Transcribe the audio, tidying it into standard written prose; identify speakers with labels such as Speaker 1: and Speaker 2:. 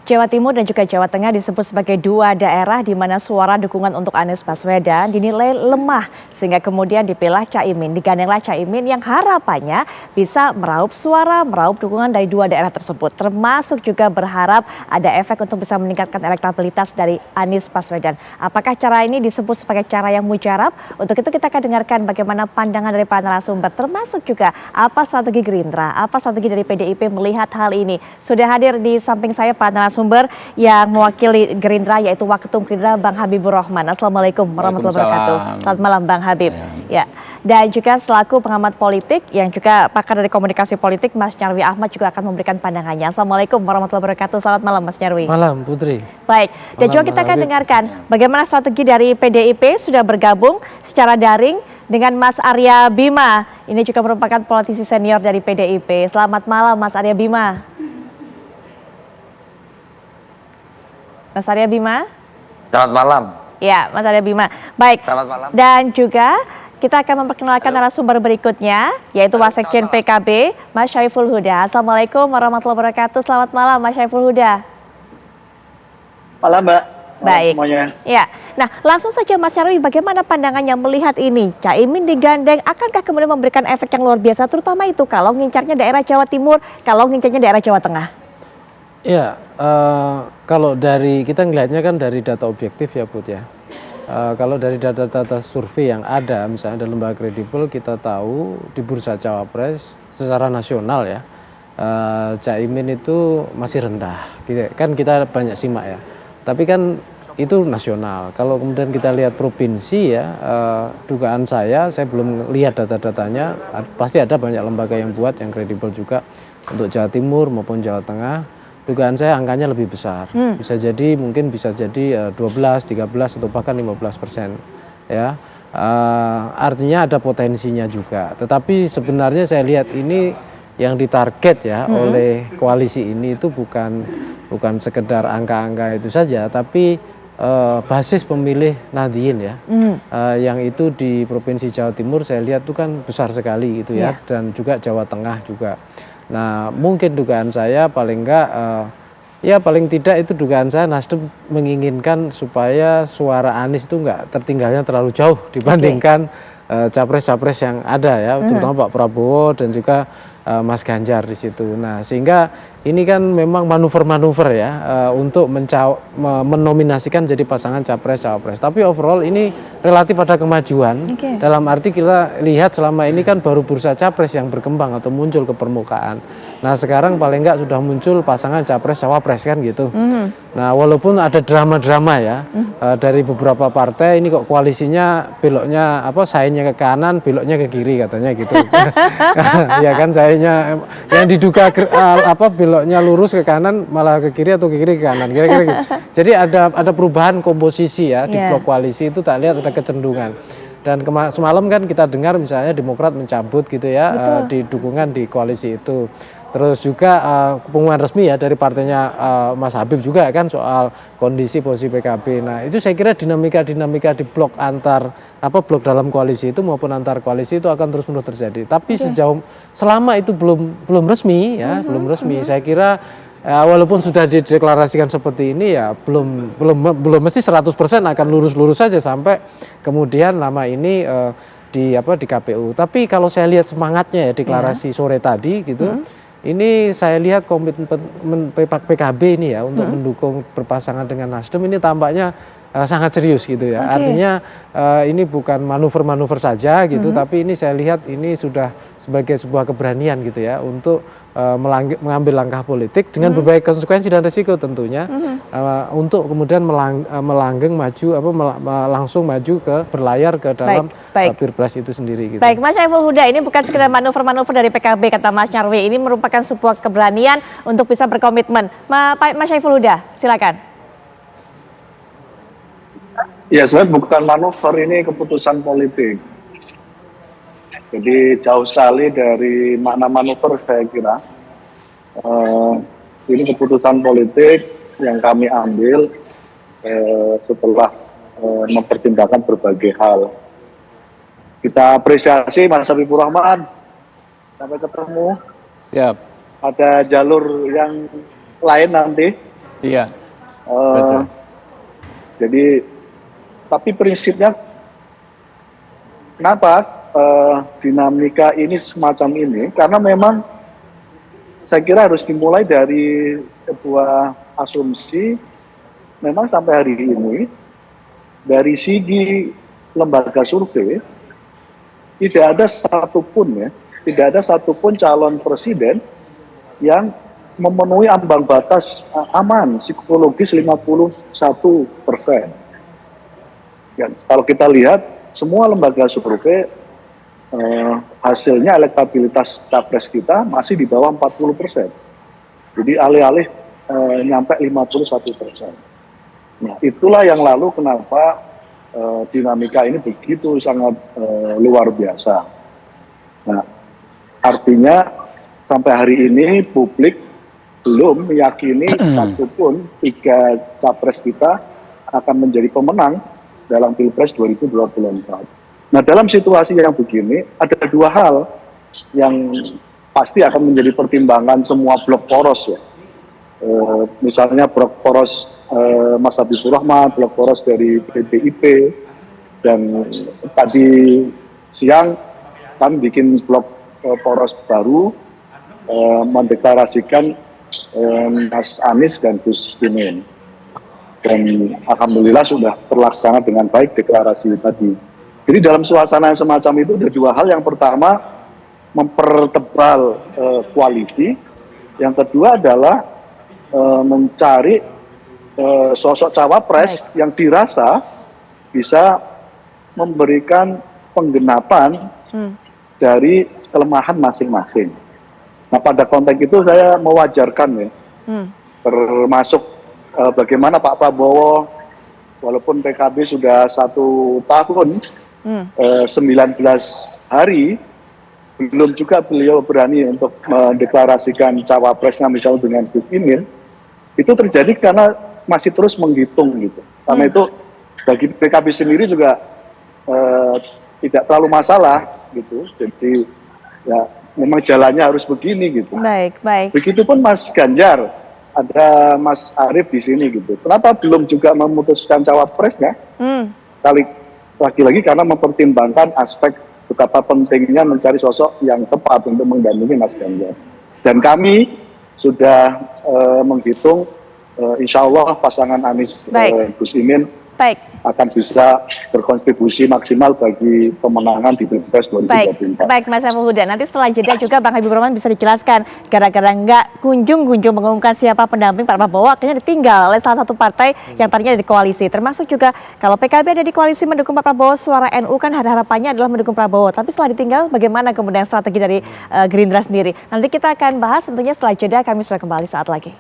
Speaker 1: Jawa Timur dan juga Jawa Tengah disebut sebagai dua daerah di mana suara dukungan untuk Anies Baswedan dinilai lemah sehingga kemudian dipilih Caimin, digandenglah Caimin yang harapannya bisa meraup suara, meraup dukungan dari dua daerah tersebut. Termasuk juga berharap ada efek untuk bisa meningkatkan elektabilitas dari Anies Baswedan. Apakah cara ini disebut sebagai cara yang mujarab? Untuk itu kita akan dengarkan bagaimana pandangan dari para narasumber, termasuk juga apa strategi Gerindra, apa strategi dari PDIP melihat hal ini. Sudah hadir di samping saya para narasumber yang mewakili Gerindra yaitu Waketum Gerindra Bang Habibur Rahman. Assalamualaikum warahmatullahi wabarakatuh. Selamat malam Bang Habib. Ya. Dan juga selaku pengamat politik yang juga pakar dari komunikasi politik Mas Nyarwi Ahmad juga akan memberikan pandangannya. Assalamualaikum warahmatullahi wabarakatuh. Selamat malam Mas Nyarwi.
Speaker 2: Malam Putri.
Speaker 1: Baik, dan juga kita akan dengarkan bagaimana strategi dari PDIP sudah bergabung secara daring dengan Mas Arya Bima. Ini juga merupakan politisi senior dari PDIP. Selamat malam Mas Arya Bima. Mas Arya Bima.
Speaker 3: Selamat malam.
Speaker 1: Ya, Mas Arya Bima. Baik.
Speaker 3: Selamat malam.
Speaker 1: Dan juga kita akan memperkenalkan narasumber berikutnya, yaitu Wasekjen PKB, Mas Syaiful Huda. Assalamualaikum warahmatullahi wabarakatuh. Selamat malam, Mas Syaiful Huda.
Speaker 4: Malam, Mbak.
Speaker 1: Baik.
Speaker 4: Semuanya.
Speaker 1: Ya. Nah, langsung saja Mas Nyarwi, bagaimana pandangannya melihat ini? Caimin digandeng, akankah kemudian memberikan efek yang luar biasa, terutama itu kalau ngincarnya daerah Jawa Timur, kalau ngincarnya daerah Jawa Tengah?
Speaker 2: Ya, kalau dari kita ngelihatnya kan dari data objektif ya Put ya. Kalau dari data-data survei yang ada, misalnya ada lembaga kredibel, kita tahu di bursa cawapres secara nasional ya, Caimin itu masih rendah. Kan kita banyak simak ya. Tapi kan itu nasional. Kalau kemudian kita lihat provinsi ya, dugaan saya belum lihat data-datanya, pasti ada banyak lembaga yang buat yang kredibel juga untuk Jawa Timur maupun Jawa Tengah. Dugaan saya angkanya lebih besar, bisa jadi mungkin bisa jadi 12, 13 atau bahkan 15% ya. Artinya ada potensinya juga. Tetapi sebenarnya saya lihat ini yang ditarget ya oleh koalisi ini itu bukan sekedar angka-angka itu saja, tapi basis pemilih Nahdien ya, yang itu di Provinsi Jawa Timur saya lihat itu kan besar sekali gitu ya, dan juga Jawa Tengah juga. Nah mungkin dugaan saya paling enggak, ya paling tidak itu dugaan saya Nasdem menginginkan supaya suara Anies itu enggak tertinggalnya terlalu jauh dibandingkan capres-capres yang ada ya, terutama Pak Prabowo dan juga Mas Ganjar di situ. Nah sehingga ini kan memang manuver-manuver ya, untuk menominasikan jadi pasangan capres-cawapres. Tapi overall ini relatif ada kemajuan. Dalam arti kita lihat selama ini kan baru bursa capres yang berkembang atau muncul ke permukaan. Nah sekarang paling enggak sudah muncul pasangan capres-cawapres kan gitu. Nah walaupun ada drama-drama ya, dari beberapa partai ini kok koalisinya beloknya sainnya ke kanan, beloknya ke kiri katanya gitu. Ya kan sainnya yang diduga beloknya lurus ke kanan malah ke kiri atau ke kiri ke kanan, kira-kira gitu. Jadi ada perubahan komposisi ya di blok koalisi itu, tak lihat ada kecenderungan. Dan semalam kan kita dengar misalnya Demokrat mencabut gitu ya, di dukungan di koalisi itu. Terus juga pengumuman resmi ya dari partainya Mas Habib juga kan soal kondisi posisi PKB. Nah itu saya kira dinamika di blok blok dalam koalisi itu maupun antar koalisi itu akan terus-menerus terjadi. Tapi selama itu belum resmi ya, belum resmi. Saya kira walaupun sudah dideklarasikan seperti ini ya belum mesti 100% akan lurus-lurus saja sampai kemudian nama ini di KPU. Tapi kalau saya lihat semangatnya ya deklarasi sore tadi gitu. Ini saya lihat komitmen PKB ini ya untuk mendukung berpasangan dengan Nasdem ini tampaknya sangat serius gitu ya. Artinya ini bukan manuver-manuver saja gitu, tapi ini saya lihat ini sudah sebagai sebuah keberanian gitu ya untuk mengambil langkah politik dengan berbagai konsekuensi dan risiko tentunya, untuk kemudian melanggeng maju langsung maju ke berlayar ke dalam Pilpres itu sendiri gitu.
Speaker 1: Baik, Mas Syaiful Huda, ini bukan sekedar manuver-manuver dari PKB kata Mas Nyarwi, ini merupakan sebuah keberanian untuk bisa berkomitmen. Mas Syaiful Huda, silakan.
Speaker 4: Ya sebenarnya bukan manuver, ini keputusan politik. Jadi jauh sekali dari makna manuver saya kira. Ini keputusan politik yang kami ambil setelah mempertimbangkan berbagai hal. Kita apresiasi Mas Habibur Rahman. Sampai ketemu.
Speaker 2: Siap.
Speaker 4: Ada jalur yang lain nanti
Speaker 3: Iya,
Speaker 4: Eh,
Speaker 3: betul.
Speaker 4: jadi, tapi prinsipnya kenapa dinamika ini semacam ini? Karena memang saya kira harus dimulai dari sebuah asumsi. Memang sampai hari ini dari segi lembaga survei tidak ada satupun calon presiden yang memenuhi ambang batas aman psikologis 51%. Ya, kalau kita lihat semua lembaga survei hasilnya elektabilitas capres kita masih di bawah 40%. Jadi alih-alih nyampe 51%. Nah, itulah yang lalu kenapa dinamika ini begitu sangat luar biasa. Nah, artinya sampai hari ini publik belum meyakini satupun 3 capres kita akan menjadi pemenang dalam Pilpres 2024. Nah, dalam situasi yang begini ada 2 hal yang pasti akan menjadi pertimbangan semua blok poros ya. Misalnya blok poros Mas Habibur Rahman, blok poros dari PDIP, dan tadi siang kami bikin blok poros baru mendeklarasikan Mas Anies dan Gus Imin. Dan alhamdulillah sudah terlaksana dengan baik deklarasi tadi. Jadi dalam suasana yang semacam itu ada 2 hal. Yang pertama mempertebal koalisi. Yang kedua adalah mencari sosok cawapres yang dirasa bisa memberikan penggenapan dari kelemahan masing-masing. Nah, pada konteks itu saya mewajarkan ya, termasuk bagaimana Pak Prabowo, walaupun PKB sudah 1 tahun, 19 hari, belum juga beliau berani untuk mendeklarasikan cawapresnya misalnya dengan Gus Imin. Itu terjadi karena masih terus menghitung gitu. Karena itu bagi PKB sendiri juga tidak terlalu masalah gitu. Jadi ya memang jalannya harus begini gitu.
Speaker 1: Baik, baik.
Speaker 4: Begitupun Mas Ganjar, ada Mas Arief di sini gitu. Kenapa belum juga memutuskan cawapresnya? Lagi-lagi karena mempertimbangkan aspek betapa pentingnya mencari sosok yang tepat untuk mendampingi Mas Ganjar. Dan kami sudah menghitung insya Allah pasangan Anies Gus Imin akan bisa berkontribusi maksimal bagi pemenangan di Pilpres 2024.
Speaker 1: Baik Mas Saiful Huda. Nanti setelah jeda juga Bang Habibur Rahman bisa dijelaskan gara-gara nggak kunjung-kunjung mengumumkan siapa pendamping Pak Prabowo akhirnya ditinggal oleh salah satu partai yang tadinya ada di koalisi. Termasuk juga kalau PKB ada di koalisi mendukung Pak Prabowo, suara NU kan harapannya adalah mendukung Prabowo. Tapi setelah ditinggal bagaimana kemudian strategi dari Gerindra sendiri? Nanti kita akan bahas tentunya setelah jeda, kami sudah kembali saat lagi.